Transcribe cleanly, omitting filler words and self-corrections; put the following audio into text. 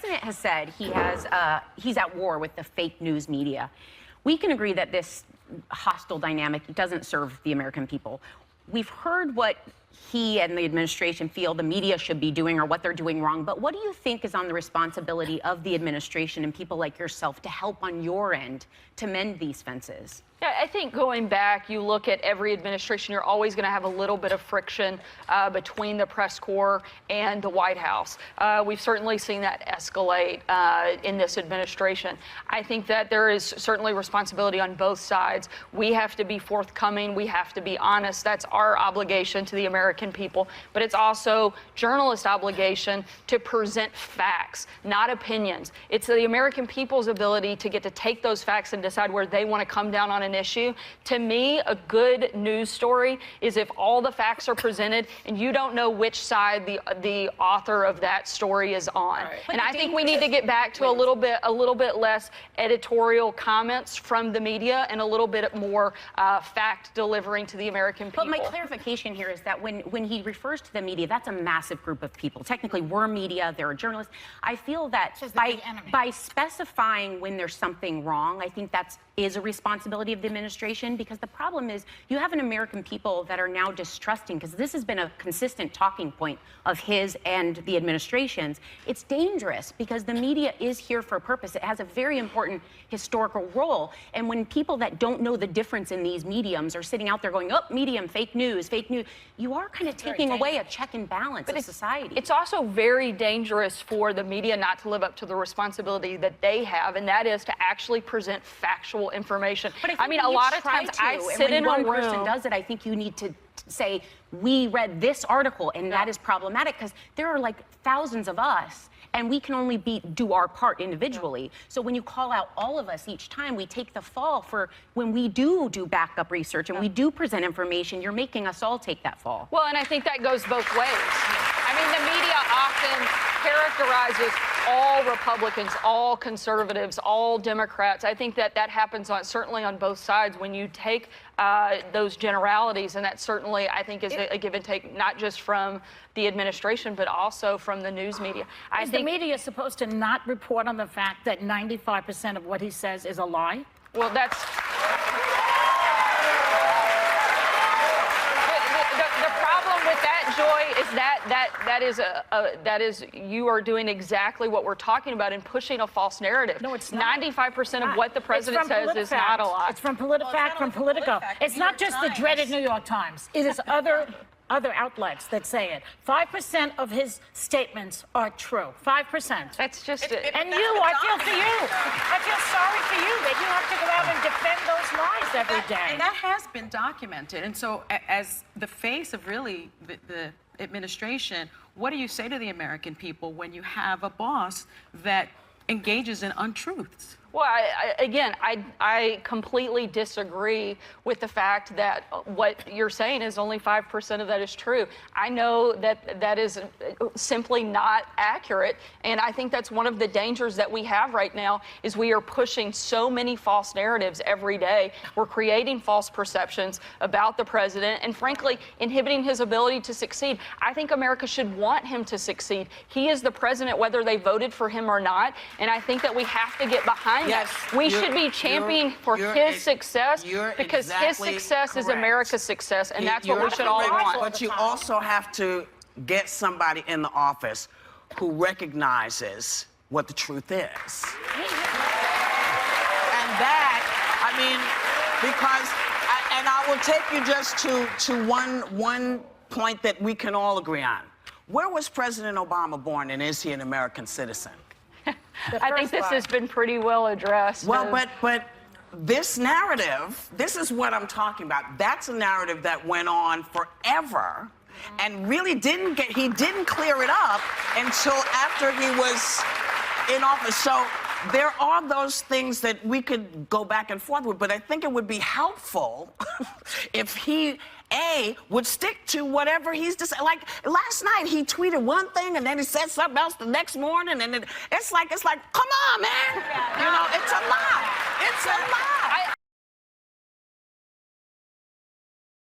president has said he's at war with the fake news media. We can agree that this hostile dynamic doesn't serve the American people. We've heard what he and the administration feel the media should be doing or what they're doing wrong. But what do you think is on the responsibility of the administration and people like yourself to help on your end to mend these fences? Yeah, I think going back, you look at every administration, you're always going to have a little bit of friction between the press corps and the White House. We've certainly seen that escalate in this administration. I think that there is certainly responsibility on both sides. We have to be forthcoming. We have to be honest. That's our obligation to the American people. But it's also journalists' obligation to present facts, not opinions. It's the American people's ability to get to take those facts and decide where they want to come down on an issue. To me, a good news story is if all the facts are presented and you don't know which side the author of that story is on. Right. And I think we need to get back to a little bit less editorial comments from the media and a little bit more fact delivering to the American people. But my clarification here is that when he refers to the media, that's a massive group of people. Technically, we're media, there are journalists. I feel that by specifying when there's something wrong, I think that is a responsibility of the administration, because the problem is you have an American people that are now distrusting, because this has been a consistent talking point of his and the administration's. It's dangerous because the media is here for a purpose. It has a very important historical role. And when people that don't know the difference in these mediums are sitting out there going, oh, medium, fake news, you are kind of taking away a check and balance of society. It's also very dangerous for the media not to live up to the responsibility that they have, and that is to actually present factual information. But I mean, a lot of times I sit in a room. When one person does it, I think you need to say, we read this article, and that is problematic, because there are like thousands of us, and we can only do our part individually. So when you call out all of us each time, we take the fall for when we do backup research and we do present information, you're making us all take that fall. Well, and I think that goes both ways. I mean, the media often characterizes all Republicans, all conservatives, all Democrats. I think that happens certainly on both sides when you take those generalities, and that certainly, I think, is a give and take, not just from the administration, but also from the news media. Is the media supposed to not report on the fact that 95% of what he says is a lie? Well, that's... The problem with that, Joy, is that is you are doing exactly what we're talking about and pushing a false narrative. No, it's not. 95% of what the president says is not a lie. It's from PolitiFact, from Politico. It's not just the dreaded New York Times. It is other outlets that say it. 5% of his statements are true. 5%. That's just it. And I feel for you. I feel sorry for you that you have to go out and defend those lies every day. And that has been documented. And so as the face of really the administration, what do you say to the American people when you have a boss that engages in untruths? Well, I completely disagree with the fact that what you're saying is only 5% of that is true. I know that is simply not accurate, and I think that's one of the dangers that we have right now is we are pushing so many false narratives every day. We're creating false perceptions about the president and, frankly, inhibiting his ability to succeed. I think America should want him to succeed. He is the president whether they voted for him or not, and I think that we have to get behind Yes, we should be championing for his success, because his success is America's success, and that's what we should all want. But you also have to get somebody in the office who recognizes what the truth is. And that, I mean, because, and I will take you just to one point that we can all agree on. Where was President Obama born, and is he an American citizen? I think this has been pretty well addressed. Well, but this narrative, this is what I'm talking about. That's a narrative that went on forever and really didn't clear it up until after he was in office. So there are those things that we could go back and forth with, but I think it would be helpful if he would stick to whatever he's just like. Last night he tweeted one thing and then he said something else the next morning, and it's like, come on, man. You know, it's a lie. It's a lie.